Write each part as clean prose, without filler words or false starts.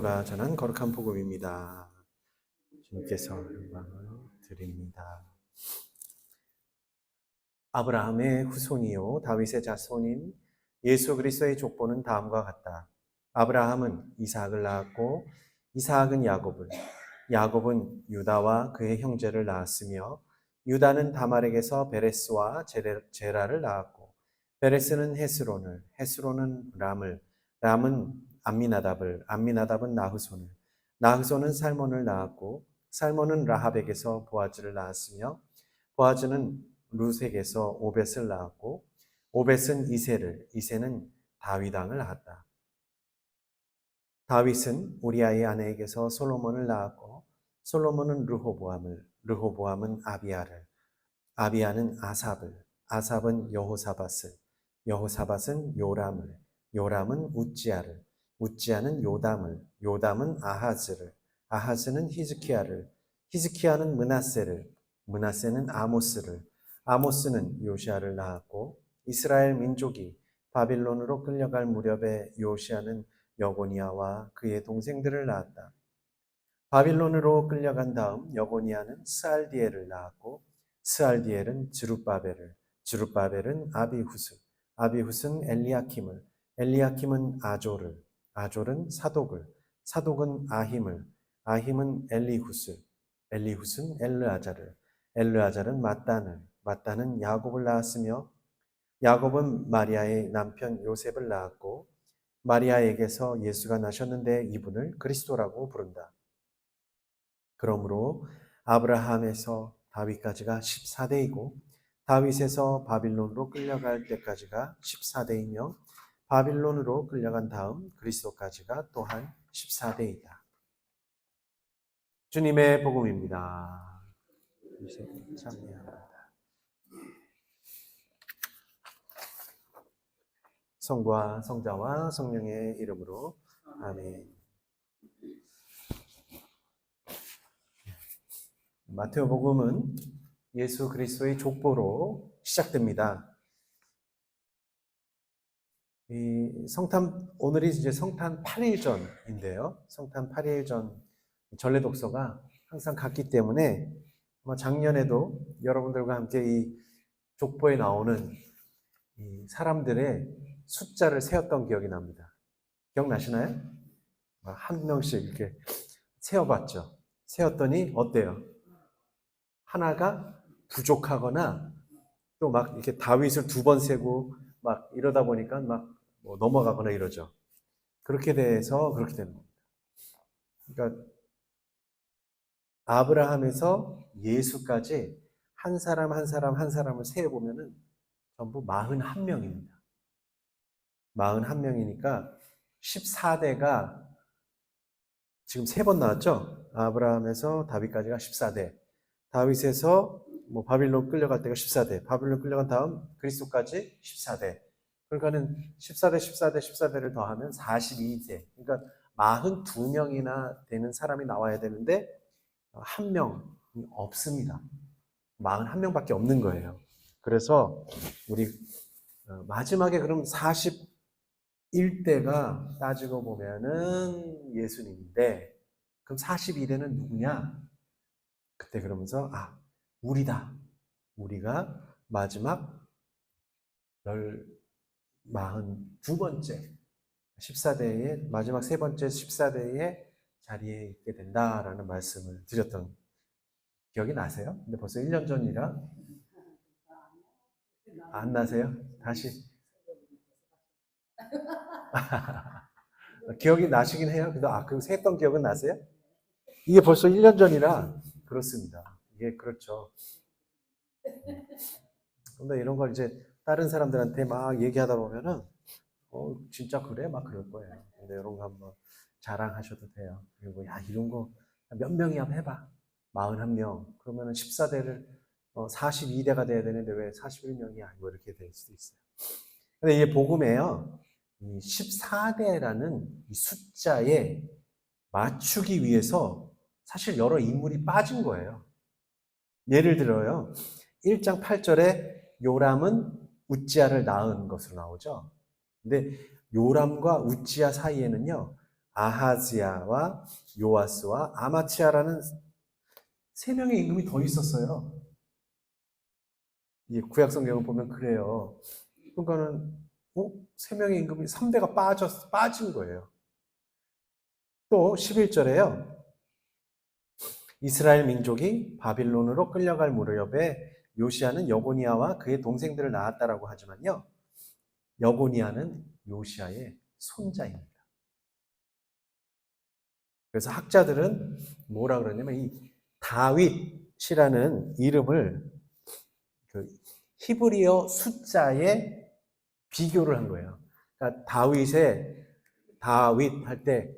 가 전한 거룩한 복음입니다. 주님께서 영광을 드립니다. 아브라함의 후손이요 다윗의 자손인 예수 그리스도의 족보는 다음과 같다. 아브라함은 이삭을 낳았고 이삭은 야곱을, 야곱은 유다와 그의 형제를 낳았으며 유다는 다말에게서 베레스와 제라를 낳았고 베레스는 헤스론을, 헤스론은 람을, 람은 암미나답을, 암미나답은 나흐손을, 나흐손은 살몬을 낳았고 살몬은 라합에게서 보아즈를 낳았으며 보아즈는 루색에서 오벳을 낳았고 오벳은 이새를, 이새는 다윗왕을 낳았다. 다윗은 우리아의 아내에게서 솔로몬을 낳았고 솔로몬은 르호보암을, 르호보암은 아비야를, 아비야는 아삽을, 아삽은 여호사밧을, 여호사밧은 요람을, 요람은 우찌야를, 우찌야는 요담을, 요담은 아하즈를, 아하즈는 히즈키야를, 히즈키야는 므낫세를, 므낫세는 아모스를, 아모스는 요시야를 낳았고 이스라엘 민족이 바빌론으로 끌려갈 무렵에 요시야는 여고니아와 그의 동생들을 낳았다. 바빌론으로 끌려간 다음 여고니아는 스알디엘을 낳았고 스알디엘은 즈룹바벨을, 즈룹바벨은 아비훗을, 아비훗은 엘리야킴을, 엘리야킴은 아졸을, 아졸은 사독을, 사독은 아힘을, 아힘은 엘리훗을, 엘리훗은 엘르아잘을, 엘르아잘은 mat단을, mat단은 야곱을 낳았으며 야곱은 마리아의 남편 요셉을 낳았고 마리아에게서 예수가 나셨는데 이분을 그리스도라고 부른다. 그러므로 아브라함에서 다윗까지가 14대이고 다윗에서 바빌론으로 끌려갈 때까지가 14대이며 바빌론으로 끌려간 다음 그리스도까지가 또한 14대이다. 주님의 복음입니다. 참여합니다. 성부와 성자와 성령의 이름으로 아멘. 마태복음은 예수 그리스도의 족보로 시작됩니다. 이 성탄, 오늘이 이제 성탄 8일 전인데요. 성탄 8일 전 전래 독서가 항상 같기 때문에 아마 작년에도 여러분들과 함께 이 족보에 나오는 이 사람들의 숫자를 세었던 기억이 납니다. 기억나시나요? 한 명씩 이렇게 세어봤죠. 세었더니 어때요? 하나가 부족하거나 또 막 이렇게 다윗을 2번 세고 막 이러다 보니까 막 뭐 넘어가거나 이러죠. 그렇게 돼서 그렇게 되는 겁니다. 그러니까 아브라함에서 예수까지 한 사람 한 사람 한 사람을 세어보면은 전부 41명입니다. 41명이니까 14대가 지금 3번 나왔죠? 아브라함에서 다윗까지가 14대. 다윗에서 뭐 바빌론 끌려갈 때가 14대. 바빌론 끌려간 다음 그리스도까지 14대. 그러니까는 14대, 14대, 14대를 더하면 42대. 그러니까 42명이나 되는 사람이 나와야 되는데 한 명이 없습니다. 41명밖에 없는 거예요. 그래서 우리 마지막에 그럼 41대가 따지고 보면은 예수님인데 그럼 42대는 누구냐? 그때 그러면서 우리다. 우리가 마지막 42번째 14대의 마지막 3번째 14대의 자리에 있게 된다라는 말씀을 드렸던 기억이 나세요? 근데 벌써 1년 전이라 안 나세요? 다시 기억이 나시긴 해요. 근데 그 세했던 기억은 나세요? 이게 벌써 1년 전이라 그렇습니다. 이게 그렇죠. 근데 이런 걸 이제 다른 사람들한테 막 얘기하다 보면은 진짜 그래? 막 그럴 거예요. 근데 이런 거 한번 자랑하셔도 돼요. 그리고 이런 거 몇 명이 한번 해봐. 41명. 그러면은 14대를 42대가 돼야 되는데 왜 41명이 아니고 이렇게 될 수도 있어요. 근데 이게 복음에요. 이 14대라는 이 숫자에 맞추기 위해서 사실 여러 인물이 빠진 거예요. 예를 들어요. 1장 8절에 요람은 우찌야를 낳은 것으로 나오죠. 근데 요람과 우찌야 사이에는요, 아하지야와 요아스와 아마치야라는 세 명의 임금이 더 있었어요. 이 구약 성경을 보면 그래요. 그러니까는 세 명의 임금이 3대가 빠진 거예요. 또 11절에요. 이스라엘 민족이 바빌론으로 끌려갈 무렵에 요시아는 여고니아와 그의 동생들을 낳았다라고 하지만요. 여고니아는 요시아의 손자입니다. 그래서 학자들은 뭐라 그러냐면 이 다윗이라는 이름을 그 히브리어 숫자에 비교를 한 거예요. 그러니까 다윗 할 때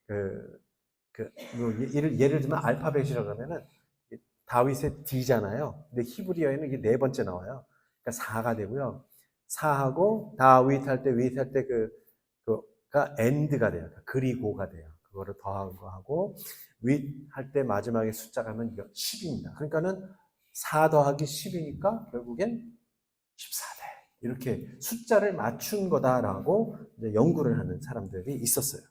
예를 들면 알파벳이라고 하면은 다윗의 D잖아요. 근데 히브리어에는 이게 네 번째 나와요. 그러니까 4가 되고요. 4하고 다윗 할 때 그가 end가 돼요. 그리고가 돼요. 그거를 더한 거 하고 윗 할 때 마지막에 숫자가 하면 10입니다. 그러니까는 4 더하기 10이니까 결국엔 14대. 이렇게 숫자를 맞춘 거다라고 이제 연구를 하는 사람들이 있었어요.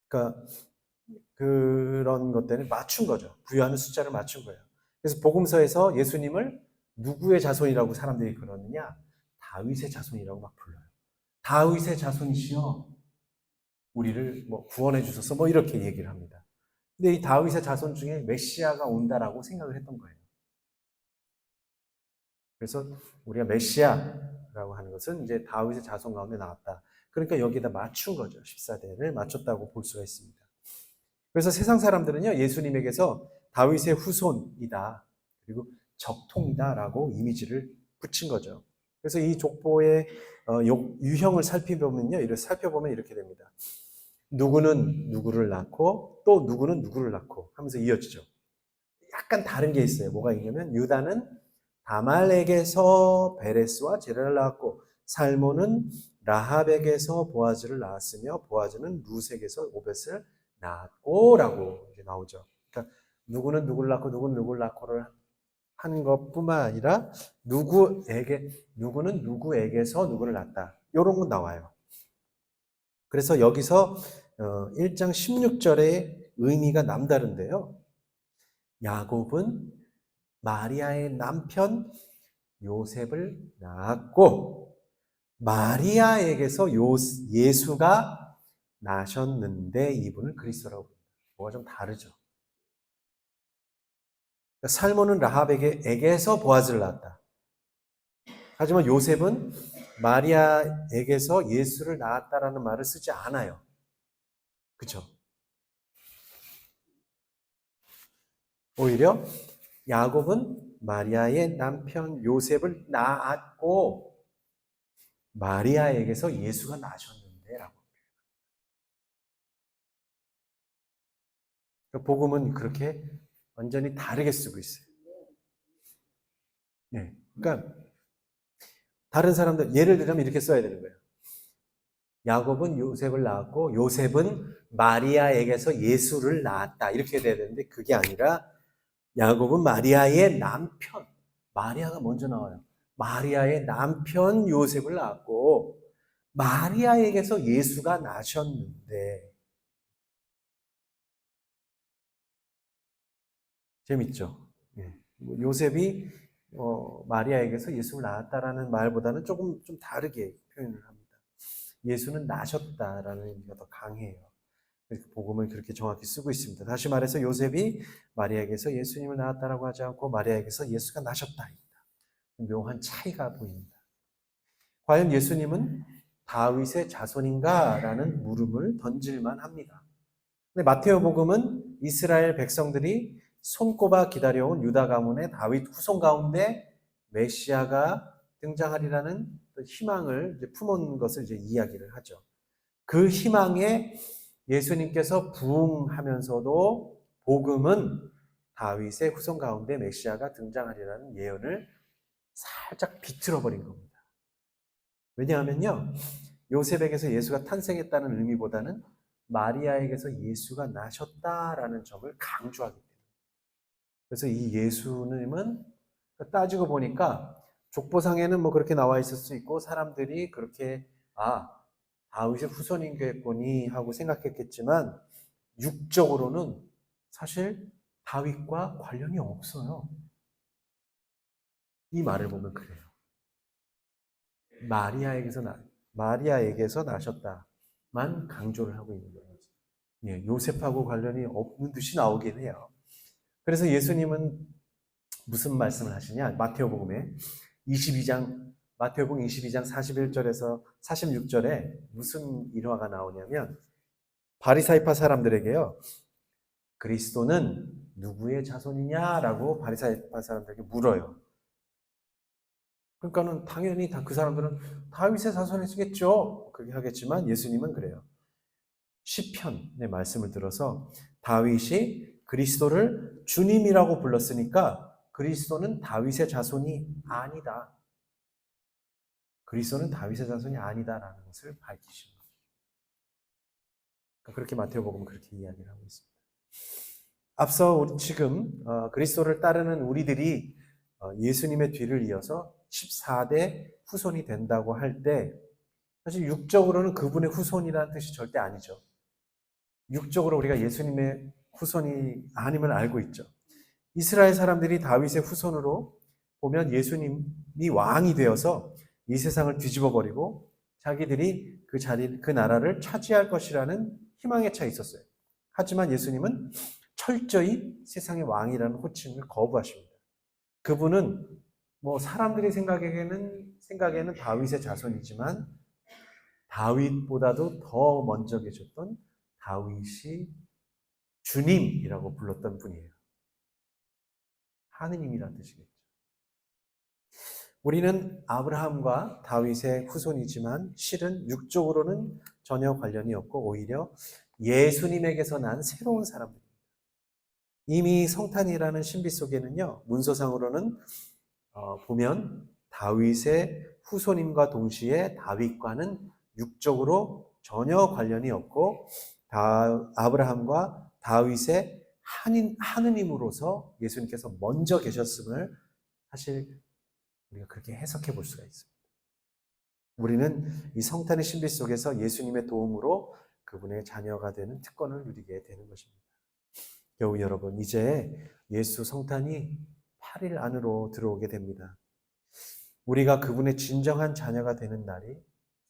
그러니까 그런 것들을 맞춘 거죠. 부여하는 숫자를 맞춘 거예요. 그래서 복음서에서 예수님을 누구의 자손이라고 사람들이 그러느냐? 다윗의 자손이라고 막 불러요. 다윗의 자손이시여 우리를 구원해 주소서 이렇게 얘기를 합니다. 근데 이 다윗의 자손 중에 메시아가 온다라고 생각을 했던 거예요. 그래서 우리가 메시아라고 하는 것은 이제 다윗의 자손 가운데 나왔다. 그러니까 여기다 맞춘 거죠. 14대를 맞췄다고 볼 수가 있습니다. 그래서 세상 사람들은요, 예수님에게서 다윗의 후손이다. 그리고 적통이다라고 이미지를 붙인 거죠. 그래서 이 족보의 유형을 살펴보면 이렇게 됩니다. 누구는 누구를 낳고 또 누구는 누구를 낳고 하면서 이어지죠. 약간 다른 게 있어요. 뭐가 있냐면 유다는 다말에게서 베레스와 제라를 낳았고 살몬은 라합에게서 보아즈를 낳았으며 보아즈는 루색에서 오벳을 낳았고라고 이제 나오죠. 그러니까 누구는 누구를 낳고 누구는 누구를 낳고를 하는 것뿐만 아니라 누구는 누구에게서 누구를 낳았다. 이런 건 나와요. 그래서 여기서 1장 16절의 의미가 남다른데요. 야곱은 마리아의 남편 요셉을 낳았고 마리아에게서 예수가 나셨는데 이분을 그리스도라고 부릅니다. 뭐가 좀 다르죠. 살몬은 라합에게서 보아즈를 낳았다. 하지만 요셉은 마리아에게서 예수를 낳았다라는 말을 쓰지 않아요. 그렇죠? 오히려 야곱은 마리아의 남편 요셉을 낳았고 마리아에게서 예수가 나셨는데 라고. 복음은 그렇게 완전히 다르게 쓰고 있어요. 네. 그러니까 다른 사람들 예를 들면 이렇게 써야 되는 거예요. 야곱은 요셉을 낳았고 요셉은 마리아에게서 예수를 낳았다. 이렇게 돼야 되는데 그게 아니라 야곱은 마리아의 남편, 마리아가 먼저 나와요. 마리아의 남편 요셉을 낳았고 마리아에게서 예수가 나셨는데 재밌죠? 예. 요셉이 마리아에게서 예수를 낳았다라는 말보다는 조금 좀 다르게 표현을 합니다. 예수는 나셨다라는 의미가 더 강해요. 복음을 그렇게 정확히 쓰고 있습니다. 다시 말해서 요셉이 마리아에게서 예수님을 낳았다라고 하지 않고 마리아에게서 예수가 나셨다입니다. 묘한 차이가 보입니다. 과연 예수님은 다윗의 자손인가라는 물음을 던질만 합니다. 근데 마테오 복음은 이스라엘 백성들이 손꼽아 기다려온 유다 가문의 다윗 후손 가운데 메시아가 등장하리라는 희망을 품은 것을 이야기를 하죠. 그 희망에 예수님께서 부응하면서도 복음은 다윗의 후손 가운데 메시아가 등장하리라는 예언을 살짝 비틀어 버린 겁니다. 왜냐하면요, 요셉에게서 예수가 탄생했다는 의미보다는 마리아에게서 예수가 나셨다라는 점을 강조하기 때문에. 그래서 이 예수님은 따지고 보니까 족보상에는 그렇게 나와 있을 수 있고 사람들이 그렇게 다윗의 후손이겠거니 하고 생각했겠지만 육적으로는 사실 다윗과 관련이 없어요. 이 말을 보면 그래요. 마리아에게서 나셨다만 강조를 하고 있는 거예요. 예, 요셉하고 관련이 없는 듯이 나오긴 해요. 그래서 예수님은 무슨 말씀을 하시냐? 마태복음 22장 41절에서 46절에 무슨 일화가 나오냐면 바리사이파 사람들에게요. 그리스도는 누구의 자손이냐라고 바리사이파 사람들에게 물어요. 그러니까는 당연히 그 사람들은 다윗의 자손이시겠죠. 그렇게 하겠지만 예수님은 그래요. 시편의 말씀을 들어서 다윗이 그리스도를 주님이라고 불렀으니까 그리스도는 다윗의 자손이 아니다. 그리스도는 다윗의 자손이 아니다라는 것을 밝히십니다. 그렇게 마태복음은 그렇게 이야기를 하고 있습니다. 앞서 지금 그리스도를 따르는 우리들이 예수님의 뒤를 이어서 14대 후손이 된다고 할 때 사실 육적으로는 그분의 후손이라는 뜻이 절대 아니죠. 육적으로 우리가 예수님의 후손이 아님을 알고 있죠. 이스라엘 사람들이 다윗의 후손으로 보면 예수님이 왕이 되어서 이 세상을 뒤집어 버리고 자기들이 그 나라를 차지할 것이라는 희망에 차 있었어요. 하지만 예수님은 철저히 세상의 왕이라는 호칭을 거부하십니다. 그분은 사람들이 생각에는 다윗의 자손이지만 다윗보다도 더 먼저 계셨던 다윗이 주님이라고 불렀던 분이에요. 하느님이라는 뜻이겠죠. 우리는 아브라함과 다윗의 후손이지만 실은 육적으로는 전혀 관련이 없고 오히려 예수님에게서 난 새로운 사람들입니다. 이미 성탄이라는 신비 속에는요, 문서상으로는 보면 다윗의 후손임과 동시에 다윗과는 육적으로 전혀 관련이 없고 아브라함과 다윗의 하느님으로서 예수님께서 먼저 계셨음을 사실 우리가 그렇게 해석해 볼 수가 있습니다. 우리는 이 성탄의 신비 속에서 예수님의 도움으로 그분의 자녀가 되는 특권을 누리게 되는 것입니다. 겨우 여러분, 이제 예수 성탄이 8일 안으로 들어오게 됩니다. 우리가 그분의 진정한 자녀가 되는 날이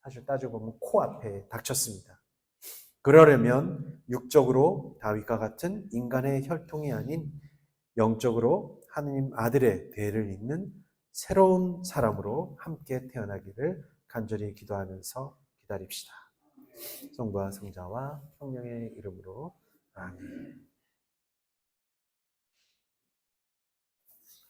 사실 따지고 보면 코앞에 닥쳤습니다. 그러려면 육적으로 다윗과 같은 인간의 혈통이 아닌 영적으로 하느님 아들의 대를 잇는 새로운 사람으로 함께 태어나기를 간절히 기도하면서 기다립시다. 성부와 성자와 성령의 이름으로 아멘.